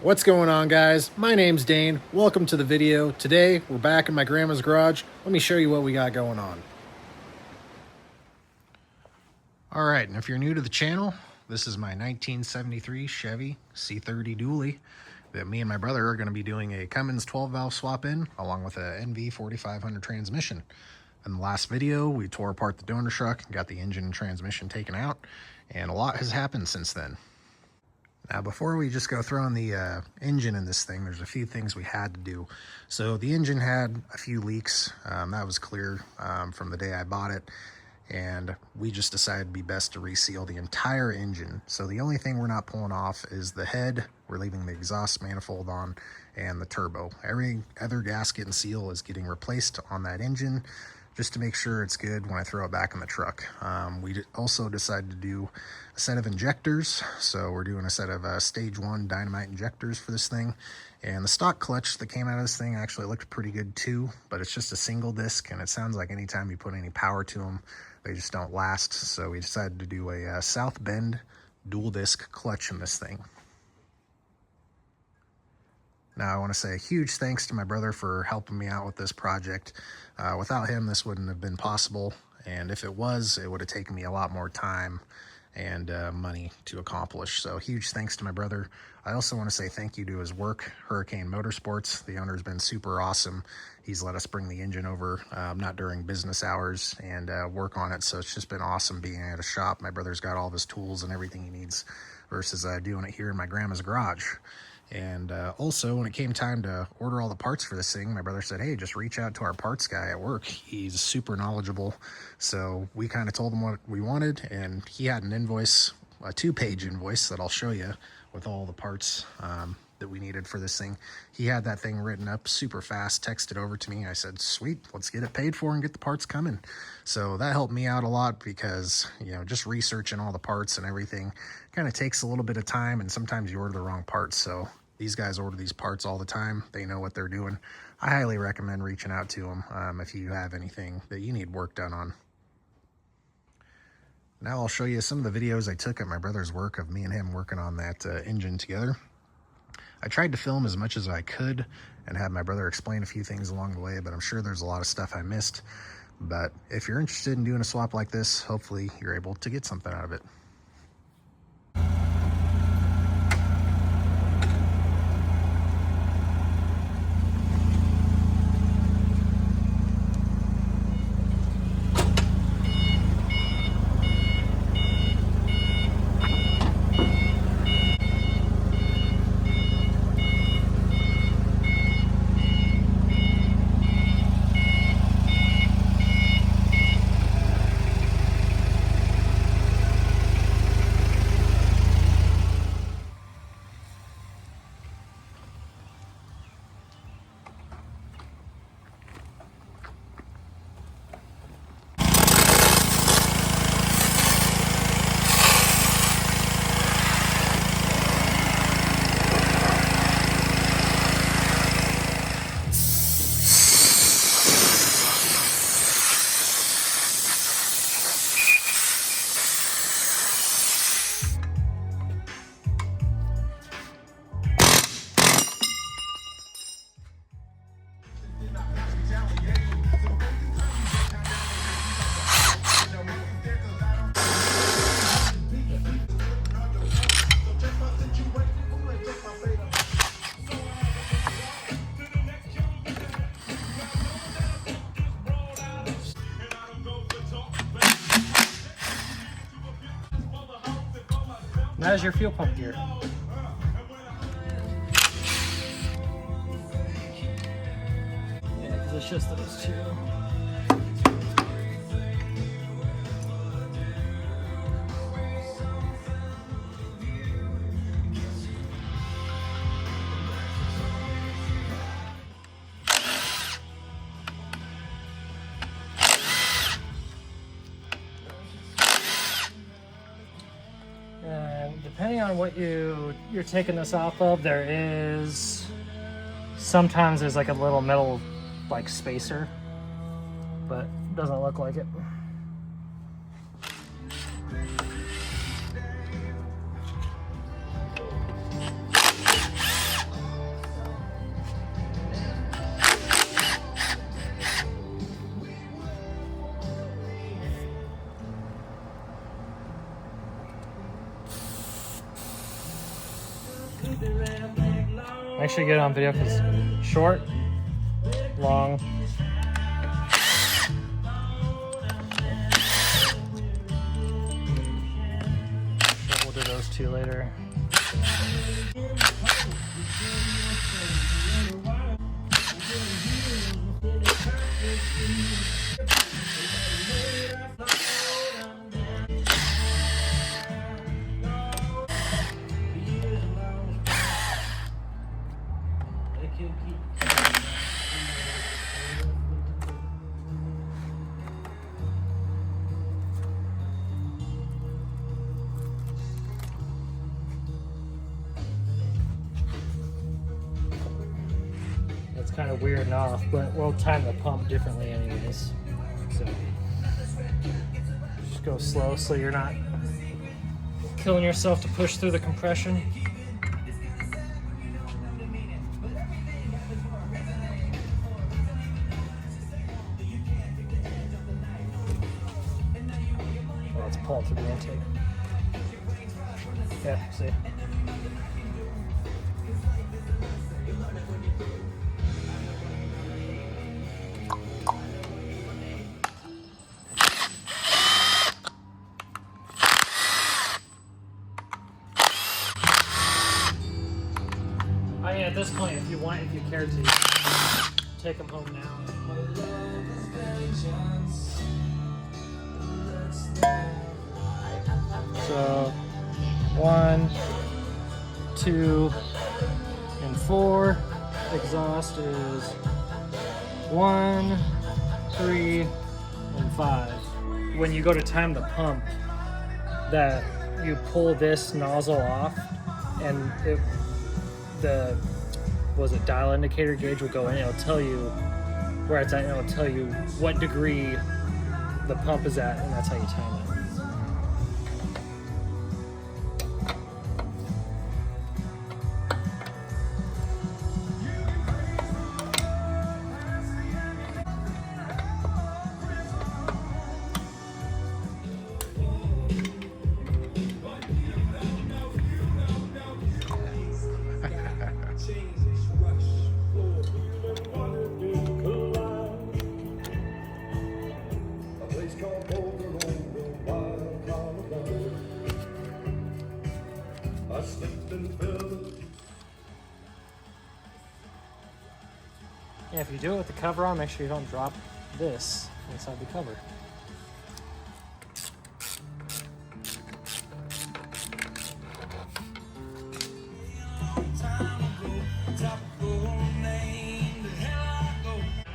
What's going on, guys? My name's Dane. Welcome to the video. Today we're back in my grandma's garage. Let me show you what we got going on. All right, and if you're new to the channel, this is my 1973 Chevy C30 dually that me and my brother are going to be doing a Cummins 12-valve swap in, along with a NV 4500 transmission. In the last video, we tore apart the donor truck and got the engine and transmission taken out, and a lot has happened since then. Now, before we just go throwing the engine in this thing, there's a few things we had to do. So the engine had a few leaks. That was clear from the day I bought it. And we just decided it'd be best to reseal the entire engine. So the only thing we're not pulling off is the head. We're leaving the exhaust manifold on and the turbo. Every other gasket and seal is getting replaced on that engine, just to make sure it's good when I throw it back in the truck. We also decided to do a set of injectors. So we're doing a set of stage 1 dynamite injectors for this thing. And the stock clutch that came out of this thing actually looked pretty good too, but it's just a single disc, and it sounds like anytime you put any power to them, they just don't last. So we decided to do a South Bend dual disc clutch in this thing. Now, I want to say a huge thanks to my brother for helping me out with this project. Without him, this wouldn't have been possible. And if it was, it would have taken me a lot more time and money to accomplish. So huge thanks to my brother. I also want to say thank you to his work, Hurricane Motorsports. The owner's been super awesome. He's let us bring the engine over, not during business hours, and work on it. So it's just been awesome being at a shop. My brother's got all of his tools and everything he needs versus doing it here in my grandma's garage. And also, when it came time to order all the parts for this thing, my brother said, hey, just reach out to our parts guy at work. He's super knowledgeable. So we kind of told him what we wanted, and he had an invoice, a 2-page invoice that I'll show you with all the parts that we needed for this thing. He had that thing written up super fast, texted over to me. I said, sweet, let's get it paid for and get the parts coming. So that helped me out a lot because, you know, just researching all the parts and everything kind of takes a little bit of time, and sometimes you order the wrong parts. So these guys order these parts all the time. They know what they're doing. I highly recommend reaching out to them if you have anything that you need work done on. Now I'll show you some of the videos I took at my brother's work of me and him working on that engine together. I tried to film as much as I could and have my brother explain a few things along the way, but I'm sure there's a lot of stuff I missed. But if you're interested in doing a swap like this, hopefully you're able to get something out of it. That is your fuel pump gear. Yeah, because it's just those two. Depending on what you're taking this off of, there is sometimes there's like a little metal like spacer, but it doesn't look like it. Make sure you get it on video because short, long. We'll do those two later. It's kind of weird and off, but we'll time the pump differently anyways. So just go slow so you're not killing yourself to push through the compression. Oh, it's pulling through the intake. Yeah, see. I mean, at this point, if you care to, take them home now. So, 1, 2, and 4. Exhaust is 1, 3, and 5. When you go to time the pump, that you pull this nozzle off, and the dial indicator gauge will go in. It'll tell you where it's at, and it'll tell you what degree the pump is at, and that's how you time it. Yeah, if you do it with the cover on, make sure you don't drop this inside the cover.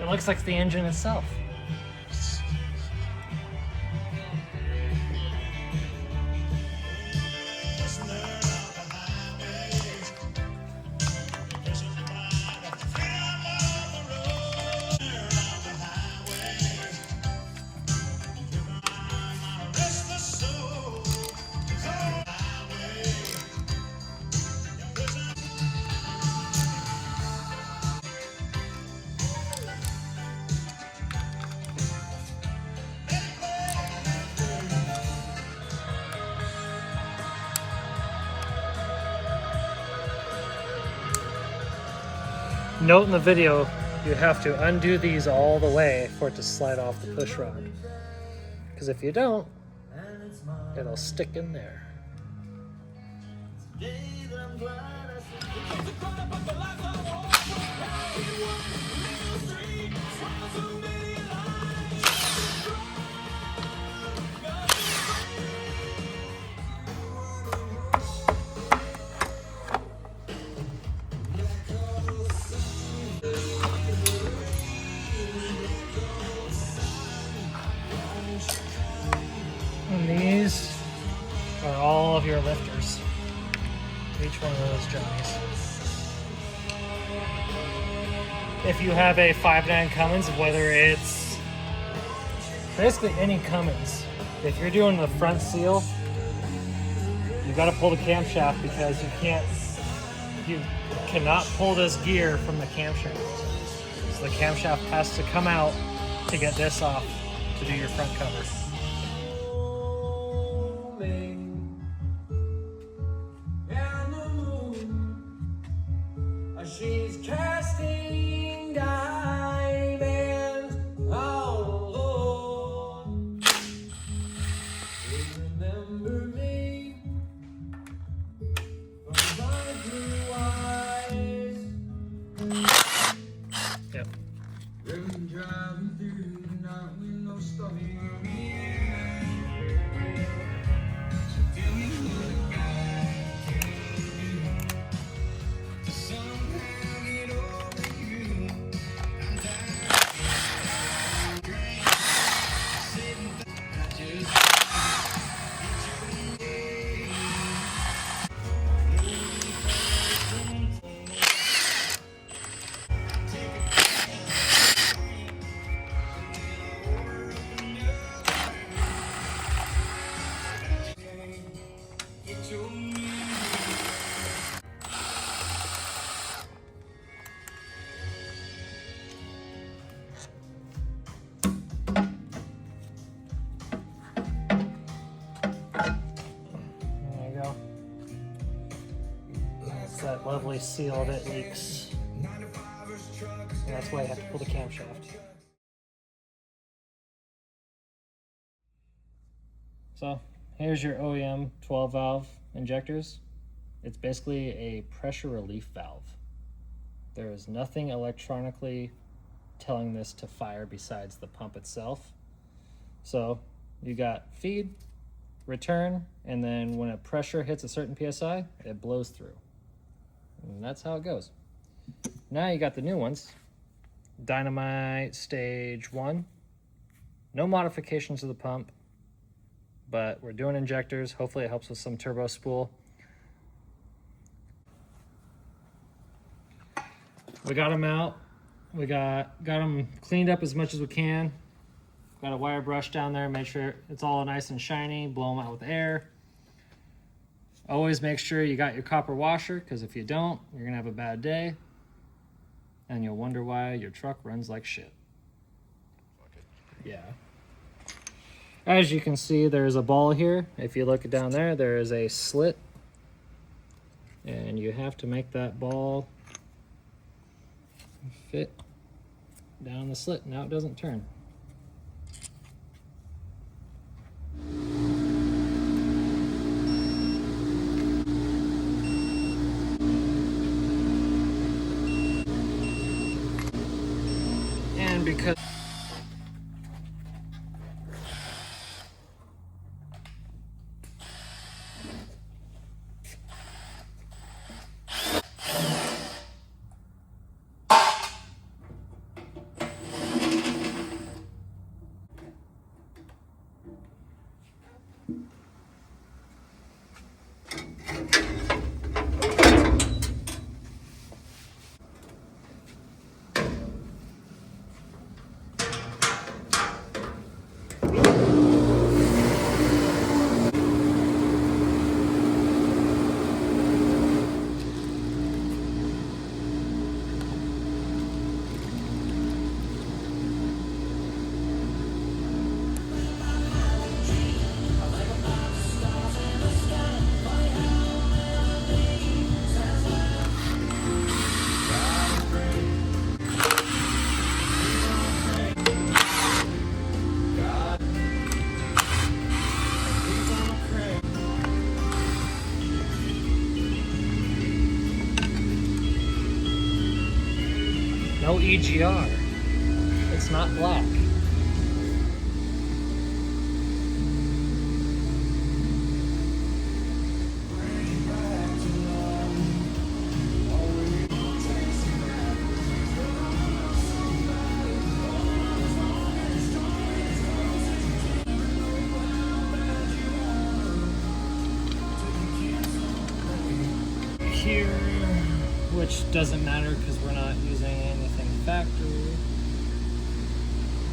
It looks like the engine itself. Note in the video, you have to undo these all the way for it to slide off the push rod. Because if you don't, it'll stick in there. And these are all of your lifters. Each one of those jummies. If you have a 5.9 Cummins, whether it's basically any Cummins, if you're doing the front seal, you got to pull the camshaft because you cannot pull this gear from the camshaft. So the camshaft has to come out to get this off to do your front cover. She's casting diamonds all alone. Remember me from my blue eyes. Yep. Driving through the night with no stopping. That lovely seal that leaks. And that's why I have to pull the camshaft. So here's your OEM 12 valve injectors. It's basically a pressure relief valve. There is nothing electronically telling this to fire besides the pump itself. So you got feed, return, and then when a pressure hits a certain PSI, it blows through. And that's how it goes. Now you got the new ones. Dynamite stage 1. No modifications to the pump, but we're doing injectors. Hopefully it helps with some turbo spool. We got them out. We got them cleaned up as much as we can. Got a wire brush down there, make sure it's all nice and shiny, blow them out with air. Always make sure you got your copper washer, because if you don't, you're gonna have a bad day and you'll wonder why your truck runs like shit. Yeah. As you can see, there's a ball here. If you look down there, there is a slit, and you have to make that ball fit down the slit. Now it doesn't turn. And because no EGR. It's not black. Here, which doesn't matter because we're not using anything factory.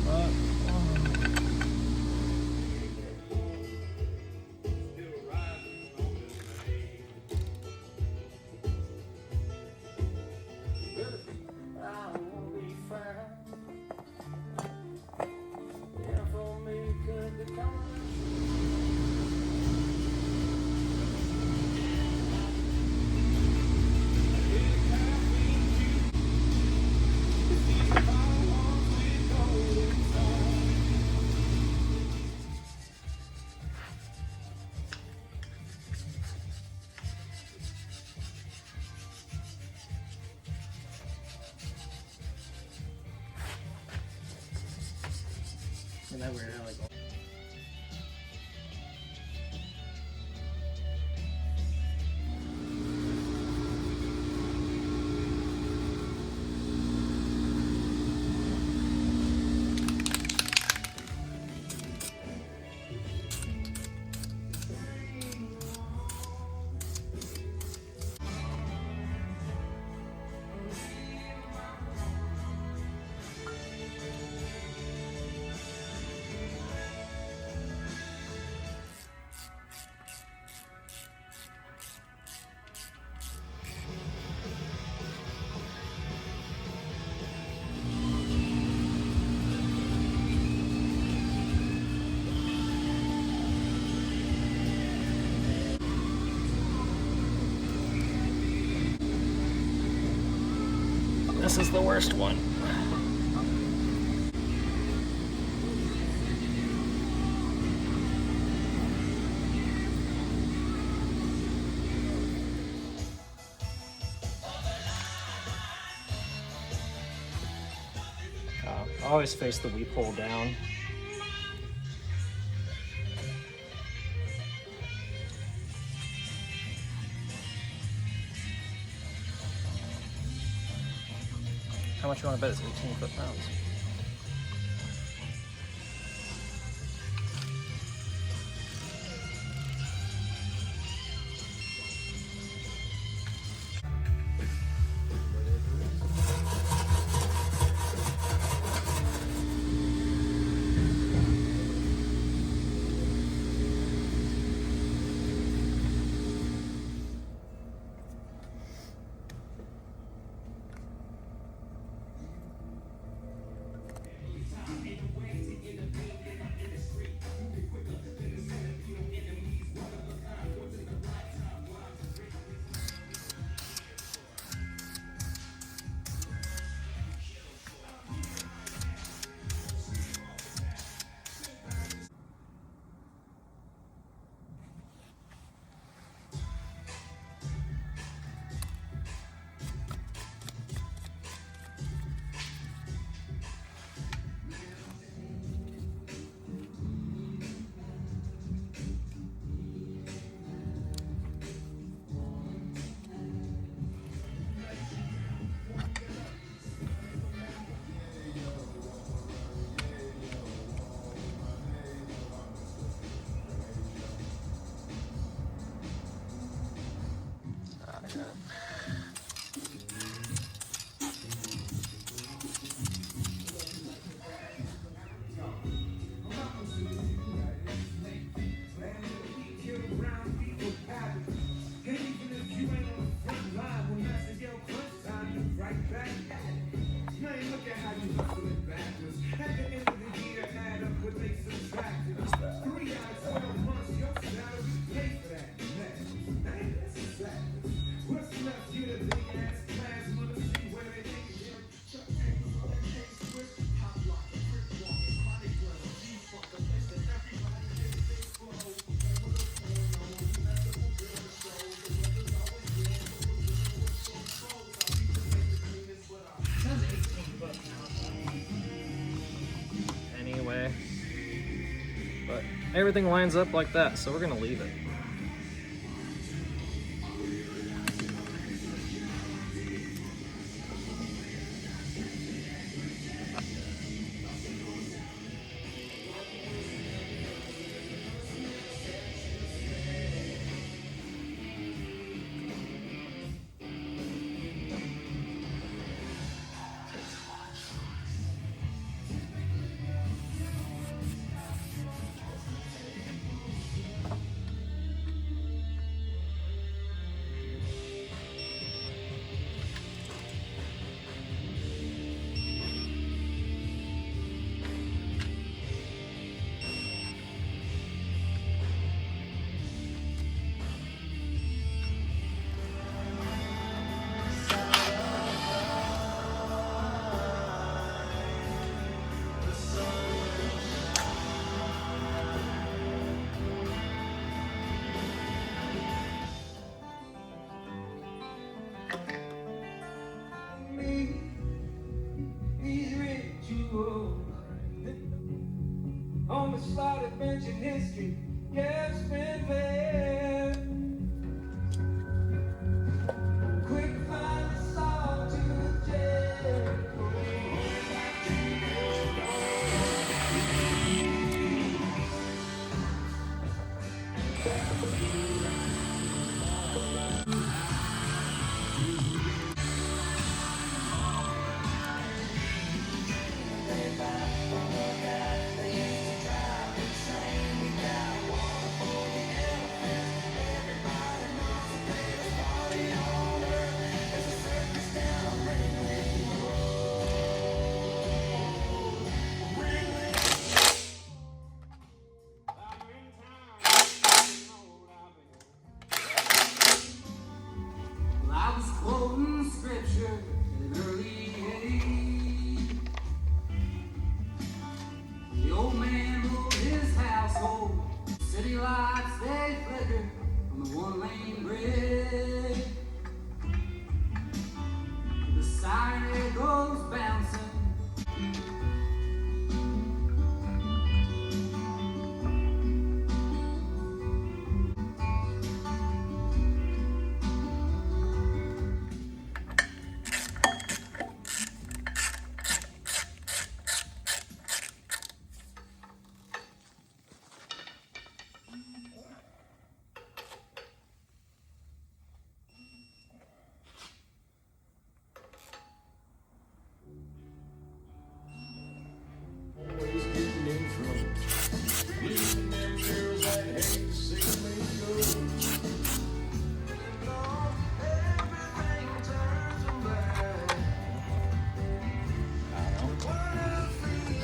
But that weird how like. This is the worst one. I always face the weep hole down. How much you want to bet it's 18 foot-pounds? Anyway, but everything lines up like that, so we're gonna leave it. ancient history, yes, been fair. Quick find the sawtooth jail. I was quoting scripture at an early age. The old man ruled his household. City lights, they flicker on the one-lane bridge. The siren it goes bouncing. Always getting in trouble. Leaving them girls that hate to see me go. Everything turns them back. I don't know.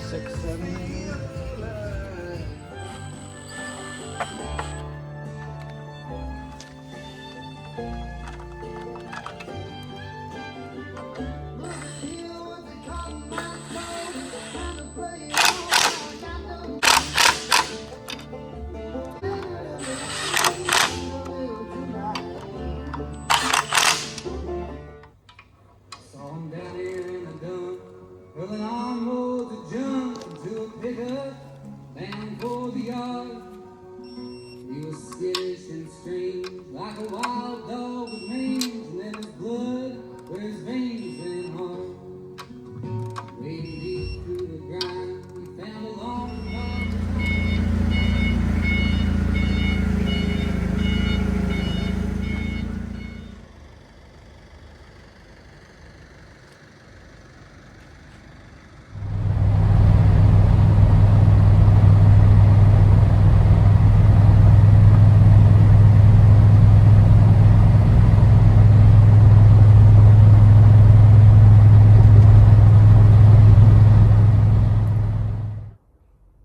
6, 7. Saw him down here in the dump, pulling on roads to jump into a pickup, bound for the yard. He was skittish and strange, like a wild dog with mange, and then his blood where his veins ran hard. Wading deep through the grind, he found a long dark.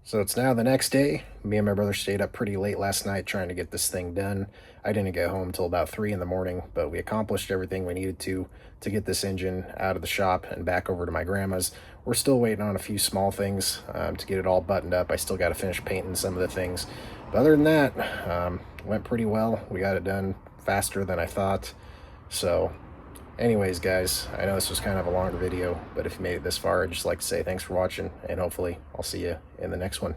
So it's now the next day. Me and my brother stayed up pretty late last night trying to get this thing done. I didn't get home until about 3 in the morning, but we accomplished everything we needed to get this engine out of the shop and back over to my grandma's. We're still waiting on a few small things to get it all buttoned up. I still got to finish painting some of the things. But other than that, went pretty well. We got it done faster than I thought. So anyways, guys, I know this was kind of a longer video, but if you made it this far, I'd just like to say thanks for watching, and hopefully I'll see you in the next one.